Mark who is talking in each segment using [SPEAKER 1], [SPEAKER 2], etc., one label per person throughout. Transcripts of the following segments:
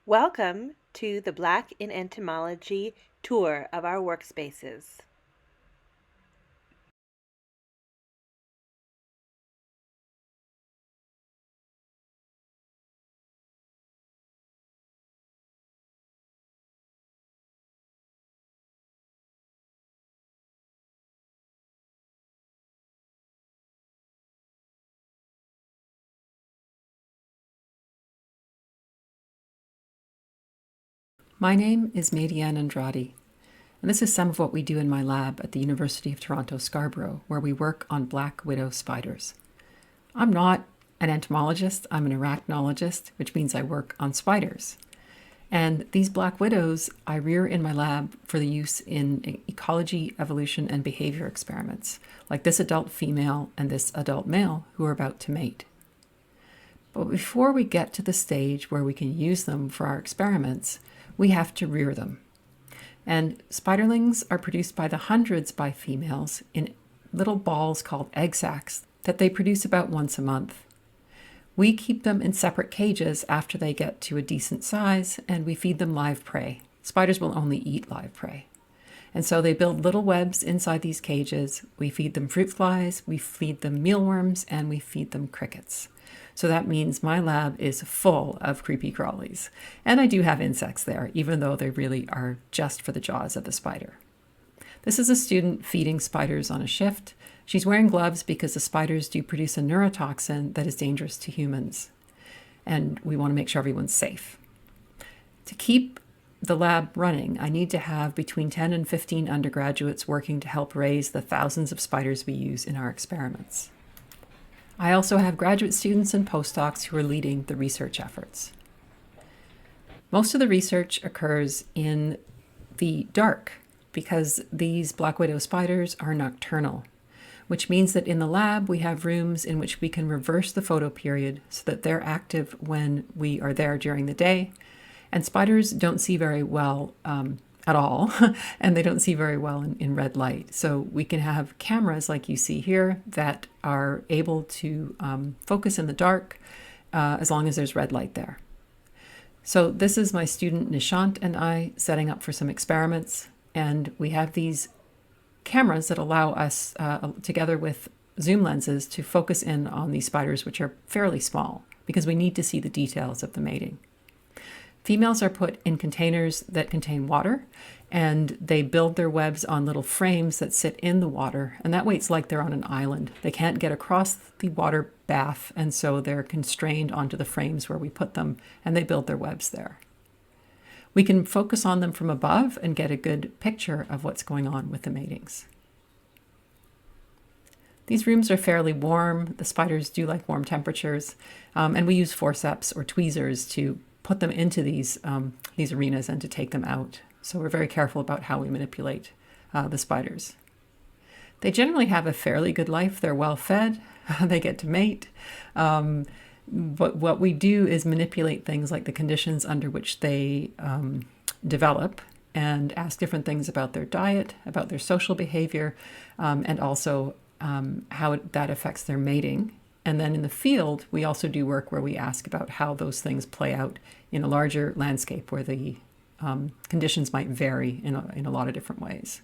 [SPEAKER 1] Welcome to the Black in Entomology tour of our workspaces.
[SPEAKER 2] My name is Madiane Andrade, and this is some of what we do in my lab at the University of Toronto Scarborough, where we work on black widow spiders. I'm not an entomologist, I'm an arachnologist, which means I work on spiders. And these black widows I rear in my lab for the use in ecology, evolution, and behavior experiments, like this adult female and this adult male who are about to mate. But before we get to the stage where we can use them for our experiments, we have to rear them. And spiderlings are produced by the hundreds by females in little balls called egg sacs that they produce about once a month. We keep them in separate cages after they get to a decent size, and we feed them live prey. Spiders will only eat live prey. And so they build little webs inside these cages. We feed them fruit flies, we feed them mealworms, and we feed them crickets. So that means my lab is full of creepy crawlies. And I do have insects there, even though they really are just for the jaws of the spider. This is a student feeding spiders on a shift. She's wearing gloves because the spiders do produce a neurotoxin that is dangerous to humans. And we want to make sure everyone's safe. To keep the lab running, I need to have between 10 and 15 undergraduates working to help raise the thousands of spiders we use in our experiments. I also have graduate students and postdocs who are leading the research efforts. Most of the research occurs in the dark because these black widow spiders are nocturnal, which means that in the lab we have rooms in which we can reverse the photoperiod so that they're active when we are there during the day. And spiders don't see very well at all, and they don't see very well in red light. So we can have cameras like you see here that are able to focus in the dark as long as there's red light there. So this is my student Nishant and I setting up for some experiments, and we have these cameras that allow us, together with zoom lenses, to focus in on these spiders, which are fairly small, because we need to see the details of the mating. Females are put in containers that contain water, and they build their webs on little frames that sit in the water, and that way it's like they're on an island. They can't get across the water bath, and so they're constrained onto the frames where we put them, and they build their webs there. We can focus on them from above and get a good picture of what's going on with the matings. These rooms are fairly warm. The spiders do like warm temperatures, and we use forceps or tweezers to put them into these arenas and to take them out. So we're very careful about how we manipulate the spiders. They generally have a fairly good life. They're well fed. They get to mate. But what we do is manipulate things like the conditions under which they develop and ask different things about their diet, about their social behavior, and also how that affects their mating. And then in the field, we also do work where we ask about how those things play out in a larger landscape where the conditions might vary in a lot of different ways.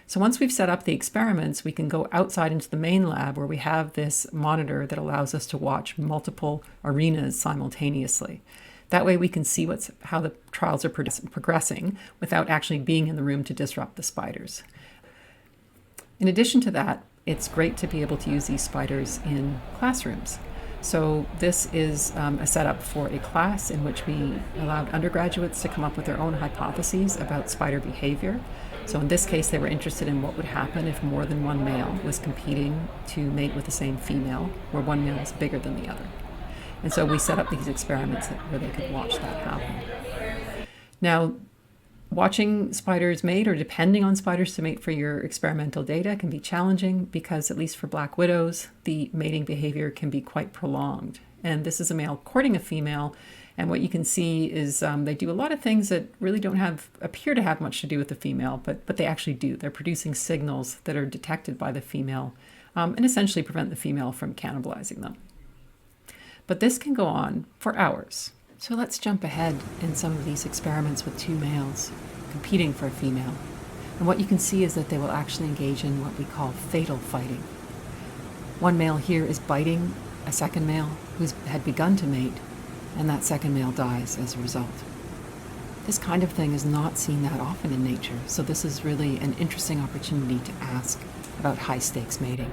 [SPEAKER 2] So once we've set up the experiments, we can go outside into the main lab where we have this monitor that allows us to watch multiple arenas simultaneously. That way we can see how the trials are progressing without actually being in the room to disrupt the spiders. In addition to that, it's great to be able to use these spiders in classrooms. So this is a setup for a class in which we allowed undergraduates to come up with their own hypotheses about spider behavior. So in this case, they were interested in what would happen if more than one male was competing to mate with the same female, where one male is bigger than the other. And so we set up these experiments where they could watch that happen. Now, watching spiders mate or depending on spiders to mate for your experimental data can be challenging because, at least for black widows, the mating behavior can be quite prolonged. And this is a male courting a female, and what you can see is they do a lot of things that really don't appear to have much to do with the female, but they actually do. They're producing signals that are detected by the female and essentially prevent the female from cannibalizing them. But this can go on for hours. So let's jump ahead in some of these experiments with two males competing for a female. And what you can see is that they will actually engage in what we call fatal fighting. One male here is biting a second male who had begun to mate, and that second male dies as a result. This kind of thing is not seen that often in nature, so this is really an interesting opportunity to ask about high-stakes mating.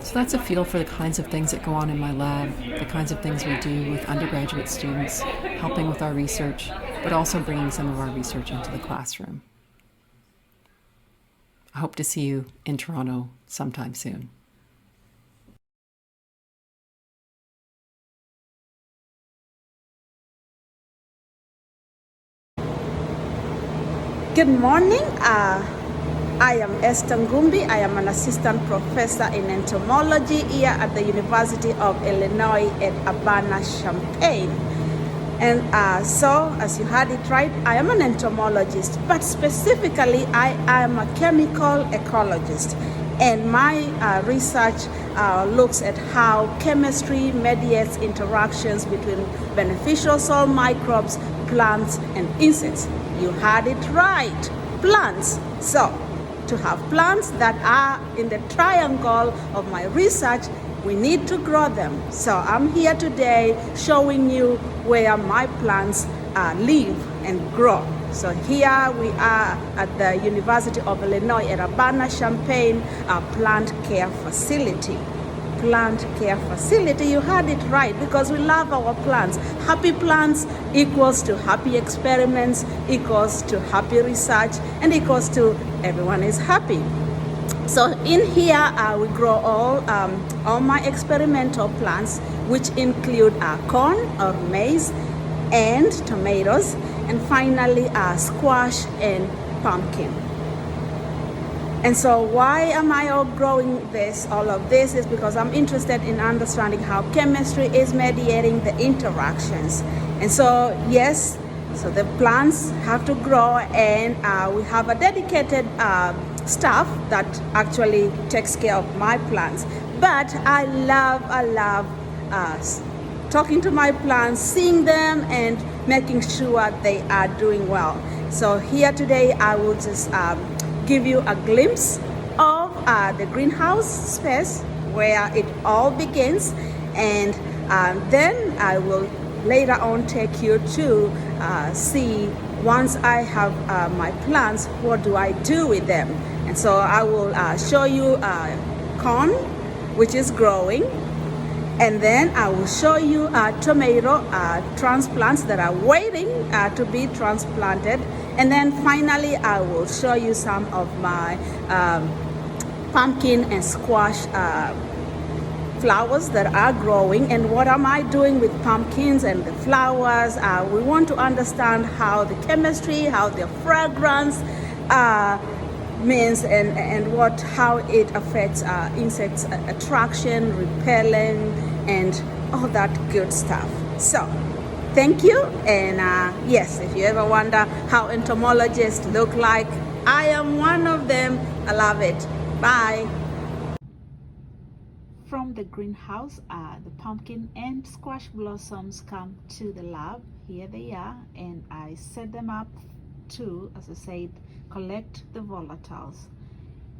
[SPEAKER 2] So that's a feel for the kinds of things that go on in my lab, the kinds of things we do with undergraduate students, helping with our research, but also bringing some of our research into the classroom. I hope to see you in Toronto sometime soon.
[SPEAKER 3] Good morning. I am Esther Ngumbi. I am an assistant professor in entomology here at the University of Illinois at Urbana-Champaign. And so, as you heard it right, I am an entomologist, but specifically I am a chemical ecologist. And my research looks at how chemistry mediates interactions between beneficial soil microbes, plants, and insects. You heard it right, plants. So, to have plants that are in the triangle of my research, we need to grow them. So I'm here today showing you where my plants live and grow. So here we are at the University of Illinois at Urbana-Champaign plant care facility. Plant care facility, you heard it right, because we love our plants. Happy plants equals to happy experiments, equals to happy research, and equals to everyone is happy. So in here we grow all my experimental plants, which include corn or maize and tomatoes, and finally squash and pumpkin. And so why am I growing all of this is because I'm interested in understanding how chemistry is mediating the interactions. And so yes, so the plants have to grow, and we have a dedicated staff that actually takes care of my plants. But I love talking to my plants, seeing them, and making sure they are doing well. So here today I will just give you a glimpse of the greenhouse space where it all begins, and then I will later on take you to see, once I have my plants, what do I do with them. And so I will show you corn, which is growing, and then I will show you tomato transplants that are waiting to be transplanted. And then finally, I will show you some of my pumpkin and squash flowers that are growing. And what am I doing with pumpkins and the flowers? We want to understand how the chemistry, how the fragrance means, and how it affects insects attraction, repelling, and all that good stuff. So thank you. And yes, if you ever wonder how entomologists look like, I am one of them. I love it. Bye. From the greenhouse, the pumpkin and squash blossoms come to the lab. Here they are, and I set them up to, as I said, collect the volatiles.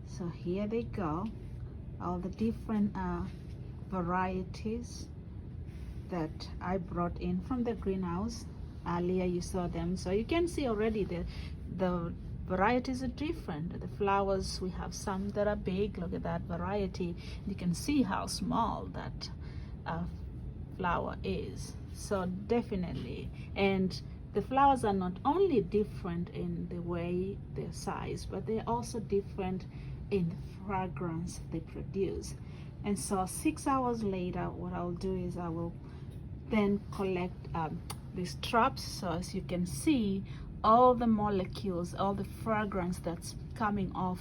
[SPEAKER 3] So here they go, all the different varieties that I brought in from the greenhouse. Earlier you saw them, so you can see already the varieties are different. The flowers, we have some that are big. Look at that variety. You can see how small that flower is. So definitely, and the flowers are not only different in the way their size, but they're also different in the fragrance they produce. And so 6 hours later, what I'll do is I will then collect these traps. So as you can see, all the molecules, all the fragrance that's coming off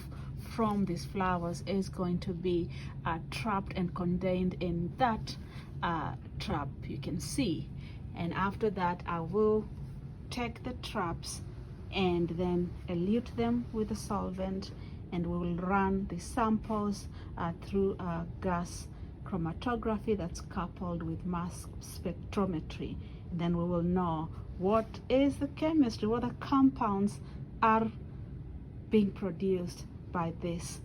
[SPEAKER 3] from these flowers is going to be trapped and contained in that trap, you can see. And after that, I will take the traps and then elute them with a solvent, and we will run the samples through a gas chromatography that's coupled with mass spectrometry. And then we will know what is the chemistry, what the compounds are being produced by this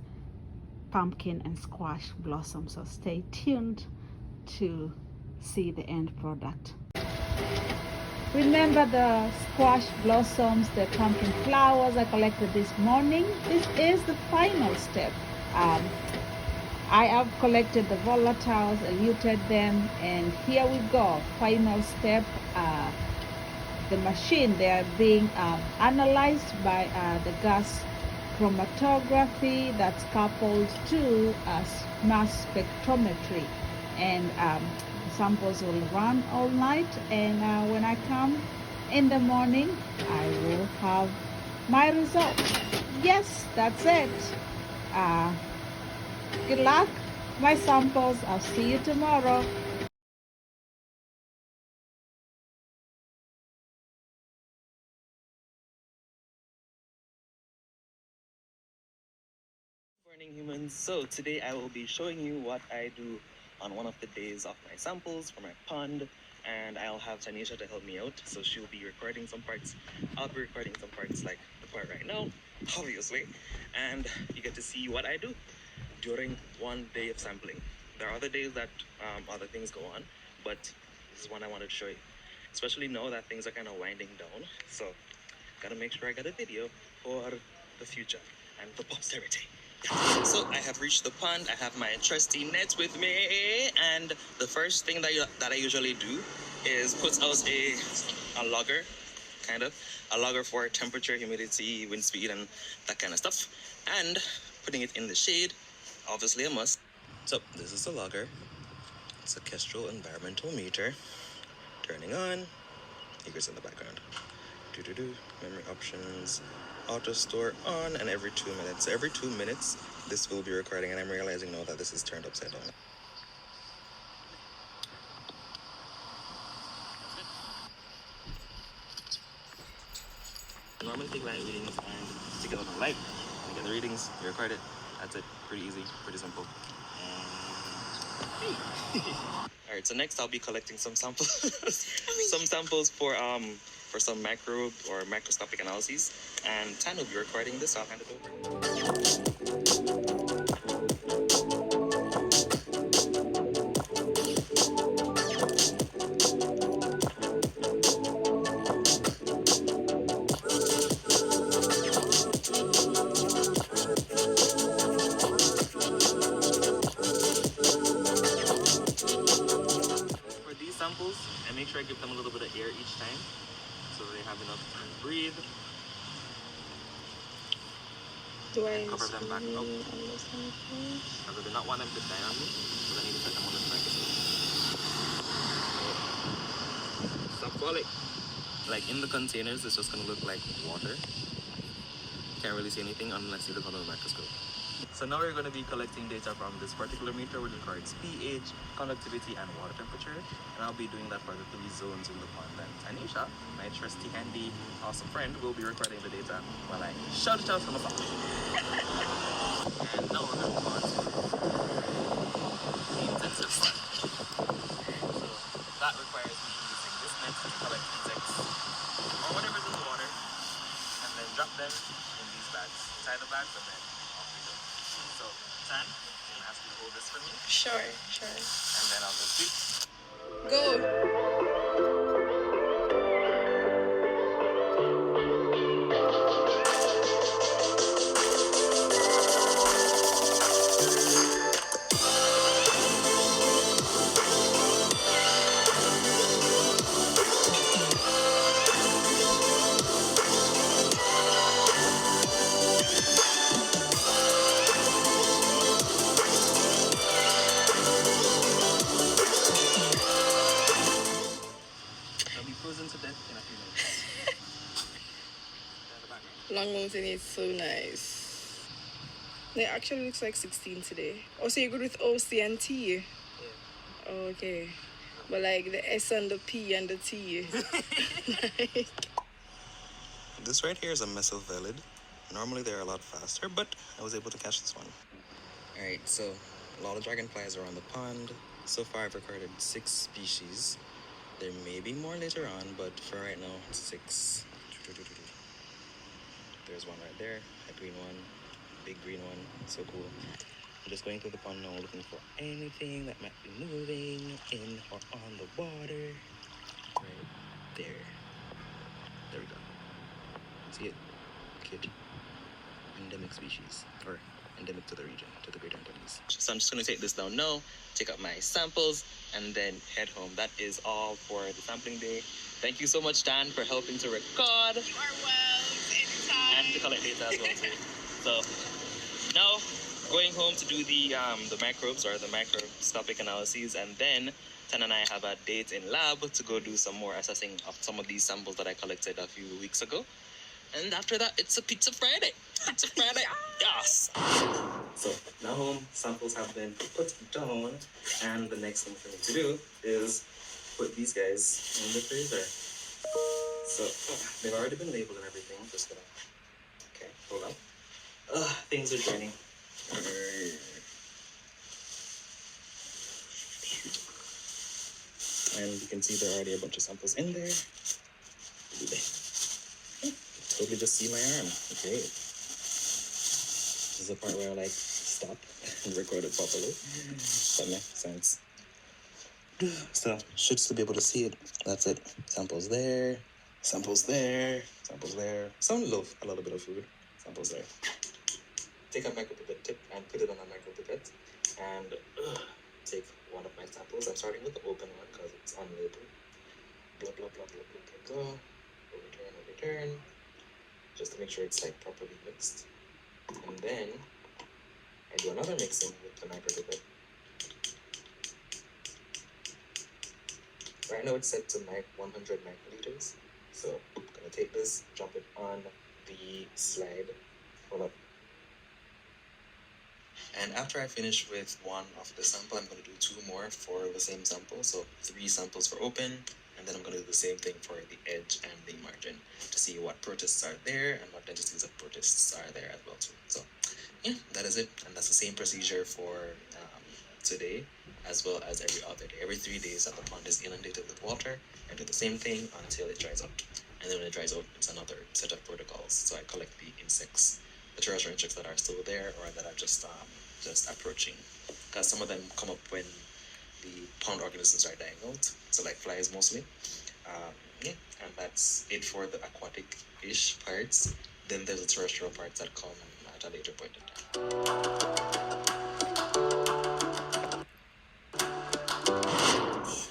[SPEAKER 3] pumpkin and squash blossom. So stay tuned to see the end product. Remember the squash blossoms, the pumpkin flowers I collected this morning. This is the final step. I have collected the volatiles, eluted them, and here we go. Final step. The machine, they are being analyzed by the gas chromatography that's coupled to mass spectrometry, and samples will run all night, and when I come in the morning I will have my results. Yes, that's it. Good luck, my samples. I'll see you tomorrow.
[SPEAKER 4] Morning humans. So today I will be showing you what I do on one of the days of my samples for my pond, and I'll have Tanisha to help me out. So she'll be recording some parts. I'll be recording some parts like the part right now, obviously, and you get to see what I do during one day of sampling. There are other days that other things go on, but this is one I wanted to show you, especially now that things are kind of winding down. So gotta make sure I got a video for the future and the posterity. So I have reached the pond. I have my trusty net with me, and the first thing that I usually do is put out a logger, kind of a logger for temperature, humidity, wind speed, and that kind of stuff, and putting it in the shade, obviously a must. So this is the logger. It's a Kestrel environmental meter. Turning on. Here's in the background. Memory options, auto store on, and every 2 minutes. Every 2 minutes, this will be recording, and I'm realizing now that this is turned upside down. Normally take light readings and stick it on the light. You get the readings, you record it. That's it. Pretty easy, pretty simple. Alright, so next I'll be collecting some samples some samples for some microbe or microscopic analyses, and Tan will be recording this, so I'll hand it over. For these samples, I make sure I give them a little bit of air each time, so they have enough to breathe.
[SPEAKER 5] Do I
[SPEAKER 4] cover them back up? Because I do not want them to die on me, because I need to set them on the microscope. Sulfuric. Like in the containers, it's just going to look like water. Can't really see anything unless you look under the microscope. So now we're going to be collecting data from this particular meter, which records pH, conductivity, and water temperature. And I'll be doing that for the 3 zones in the pond. And Tanisha, my trusty, handy, awesome friend, will be recording the data while I shout it out from afar. And now we're going to move on to the intensive part. So that requires me using this net to collect insects or whatever's in the water, and then drop them in these bags. Tie the bags and then off we go. So, Tan, can I ask you to hold this for me?
[SPEAKER 5] Sure.
[SPEAKER 4] And then I'll just do.
[SPEAKER 5] Go.
[SPEAKER 4] They'll be frozen to death in a few minutes.
[SPEAKER 5] Long Mountain is so nice. It actually looks like 16 today. Oh, so you're good with O, C, and T?
[SPEAKER 4] Yeah.
[SPEAKER 5] Oh, okay. But like the S and the P and the T. Like...
[SPEAKER 4] This right here is a mesovelid. Normally they're a lot faster, but I was able to catch this one. Alright, so A lot of dragonflies are on the pond. So far, I've recorded 6 species. There may be more later on, but for right now, 6. There's one right there, a green one, big green one, so cool. I'm just going through the pond now looking for anything that might be moving in or on the water. Right there. There we go. See it? Cute. Endemic species, or endemic to the region, to the Greater Antilles. So I'm just going to take this down now, take up my samples, and then head home. That is all for the sampling day. Thank you so much, Dan, for helping to record.
[SPEAKER 5] You are wells anytime.
[SPEAKER 4] And to collect data as well, too. So now, going home to do the microbes or the microscopic analyses, and then Tan and I have a date in lab to go do some more assessing of some of these samples that I collected a few weeks ago. And after that, it's a Pizza Friday. Pizza Friday. Yes. So now home, samples have been put down, and the next thing for me to do is put these guys in the freezer. So they've already been labeled and everything. Just gonna. Okay, hold on. Things are draining. And you can see there are already a bunch of samples in there. Totally just see my arm. Okay. This is the part where I like stop and record it properly. That makes sense. So should still be able to see it. That's it. Samples there. Samples there. Samples there. Some a little bit of food. Samples there. Take a micropipette tip and put it on a micropipette and take one of my samples. I'm starting with the open one because it's unlabeled. Blah blah blah blah blah blah blah. Overturn. Just to make sure it's like properly mixed. And then I do another mixing with the micropipette. Right now it's set to 100 microliters. So I'm gonna take this, drop it on the slide. Hold up. And after I finish with one of the sample, I'm going to do 2 more for the same sample. So 3 samples for open, and then I'm going to do the same thing for the edge and the margin to see what protists are there and what densities of protists are there as well too. So yeah, that is it. And that's the same procedure for today as well as every other day. Every 3 days that the pond is inundated with water, I do the same thing until it dries out. And then when it dries out, it's another set of protocols. So I collect the insects, the terrestrial insects that are still there or that are just approaching, because some of them come up when the pond organisms are dying out, so like flies mostly. Yeah, and that's it for the aquatic-ish parts. Then there's the terrestrial parts that come at a later point in time.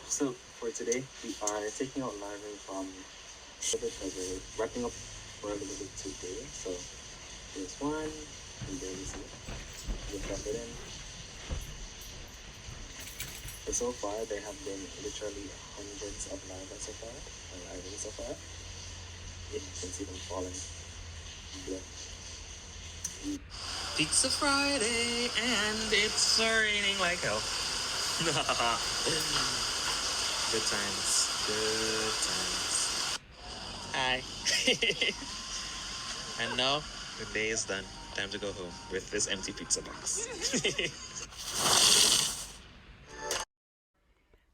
[SPEAKER 4] So for today, we are taking out larvae from because we're wrapping up for a little bit today. So there's one, and there you see it. Just drop it in. But so far, there have been literally hundreds of larvae so far, Yeah, you can see them falling. Yeah. Pizza Friday, and it's raining like hell. Good times. Hi. And now, the day is done. Time to go home with this empty pizza box.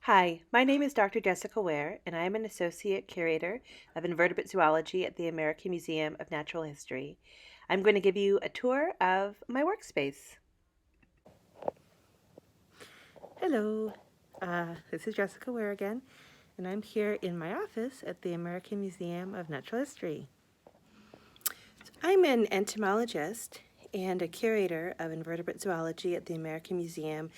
[SPEAKER 1] Hi, my name is Dr. Jessica Ware, and I am an Associate Curator of Invertebrate Zoology at the American Museum of Natural History. I'm going to give you a tour of my workspace. Hello, this is Jessica Ware again, and I'm here in my office at the American Museum of Natural History. I'm an entomologist and a curator of invertebrate zoology at the American Museum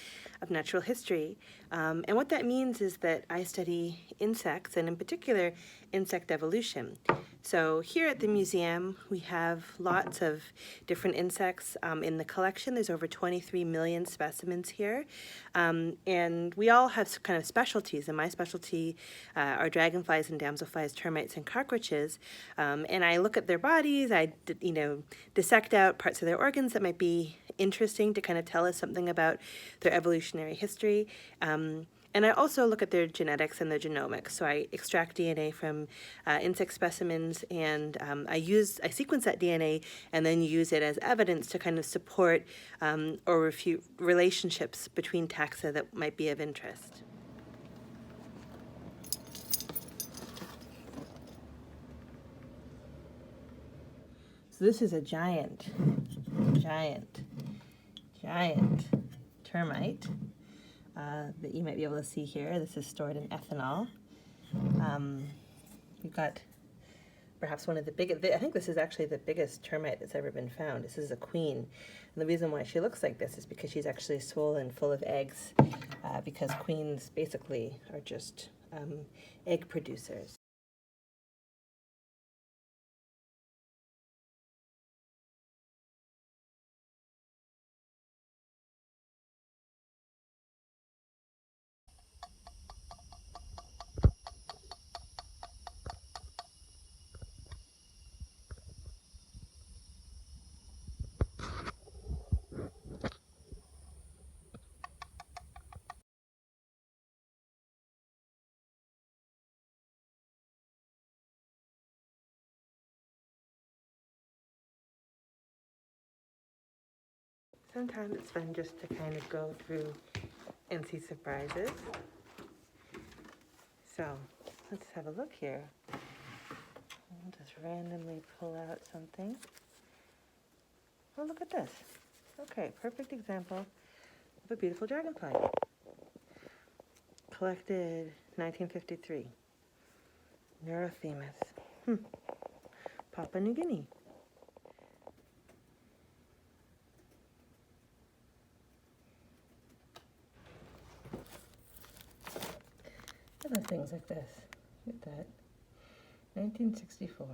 [SPEAKER 1] of Natural History. And what that means is that I study insects, and in particular, insect evolution. So here at the museum, we have lots of different insects in the collection. There's over 23 million specimens here. And we all have kind of specialties, and my specialty are dragonflies and damselflies, termites, and cockroaches. And I look at their bodies, I dissect out parts of their organs that might be interesting to kind of tell us something about their evolutionary history. And I also look at their genetics and their genomics. So I extract DNA from insect specimens, and I sequence that DNA and then use it as evidence to kind of support or refute relationships between taxa that might be of interest. So this is a giant termite that you might be able to see here. This is stored in ethanol. We've got perhaps one of the biggest, I think this is actually the biggest termite that's ever been found. This is a queen. And the reason why she looks like this is because she's actually swollen, full of eggs, because queens basically are just egg producers. Sometimes it's fun just to kind of go through and see surprises. So let's have a look here. I'll just randomly pull out something. Oh, look at this. Okay, perfect example of a beautiful dragonfly. Collected 1953. Neurothemis. Papua New Guinea. Other things like this. Look at that. 1964.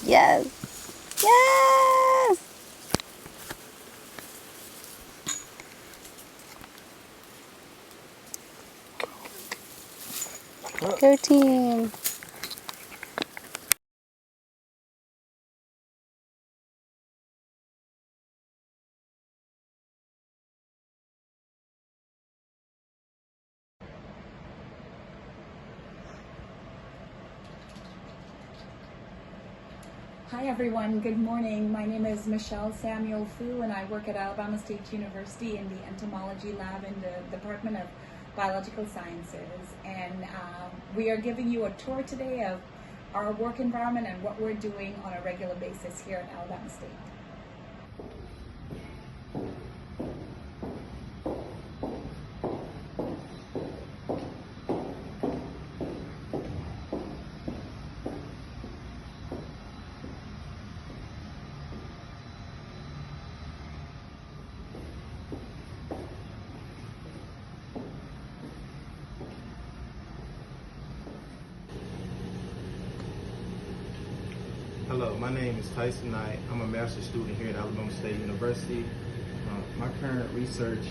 [SPEAKER 6] Yes. Yes. 13.
[SPEAKER 7] Hi everyone, good morning. My name is Michelle Samuel Fu and I work at Alabama State University in the Entomology lab in the Department of Biological Sciences. And we are giving you a tour today of our work environment and what we're doing on a regular basis here at Alabama State.
[SPEAKER 8] Hello, my name is Tyson Knight. I'm a master's student here at Alabama State University. My current research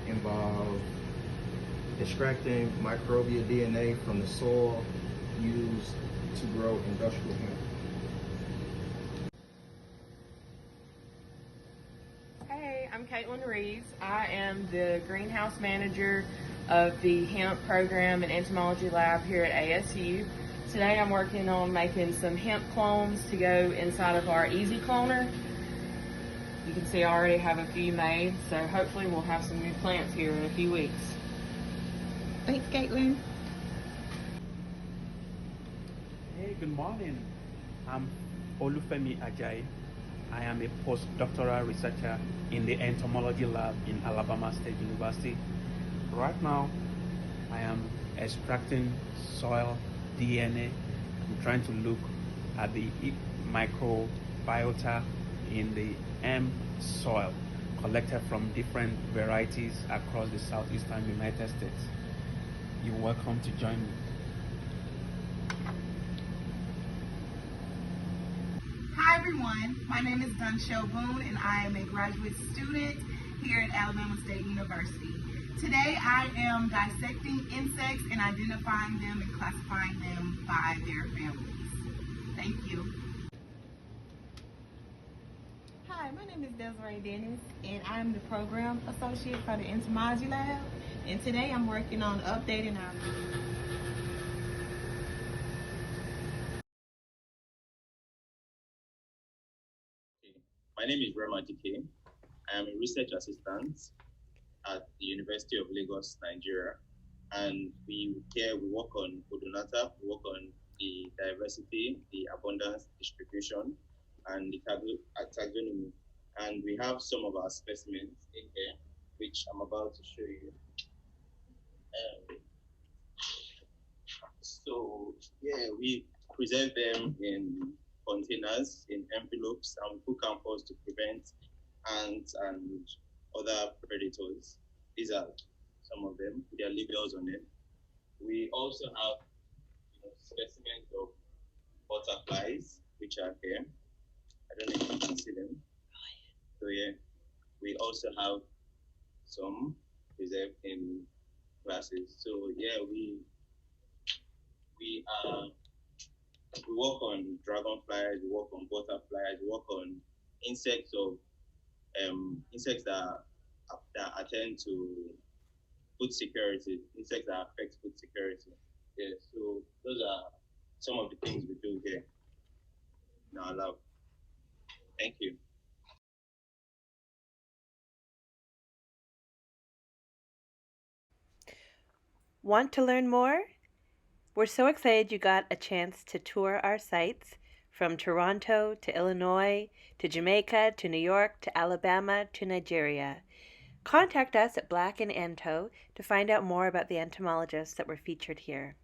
[SPEAKER 8] involves extracting microbial DNA from the soil used to grow industrial hemp.
[SPEAKER 9] Hey, I'm Caitlin Reeves. I am the greenhouse manager of the hemp program and entomology lab here at ASU. Today I'm working on making some hemp clones to go inside of our Easy Cloner. You can see I already have a few made, so hopefully we'll have some new plants here in a few weeks.
[SPEAKER 7] Thanks, Caitlin.
[SPEAKER 10] Hey, good morning. I'm Olufemi Ajayi. I am a postdoctoral researcher in the entomology lab in Alabama State University. Right now, I am extracting soil DNA. I'm trying to look at the microbiota in the M soil collected from different varieties across the southeastern United States. You're welcome to join me.
[SPEAKER 11] Hi everyone, my name is Dunshell Boone and I am a graduate student here at Alabama State University. Today I am dissecting insects and identifying them and classifying them by their families. Thank you.
[SPEAKER 12] Hi, my name is Desiree Dennis, and I'm the Program Associate for the Entomology Lab. And today I'm working on updating our...
[SPEAKER 13] My name is Rema DK. I am a research assistant at the University of Lagos, Nigeria. And we work on Odonata, we work on the diversity, the abundance distribution, and the taxonomy. And we have some of our specimens in here, which I'm about to show you. So yeah, we preserve them in containers, in envelopes, and we put compost to prevent ants and other predators. These are some of them. There are labels on them. We also have specimens of butterflies, which are here. I don't know if you can see them. So yeah, we also have some preserved in glasses. So yeah, we work on dragonflies, we work on butterflies, we work on insects that attend to food security, insects that affect food security. Yeah, so those are some of the things we do here in our lab. Thank you.
[SPEAKER 1] Want to learn more? We're so excited you got a chance to tour our sites from Toronto to Illinois to Jamaica to New York to Alabama to Nigeria. Contact us at Black & Ento to find out more about the entomologists that were featured here.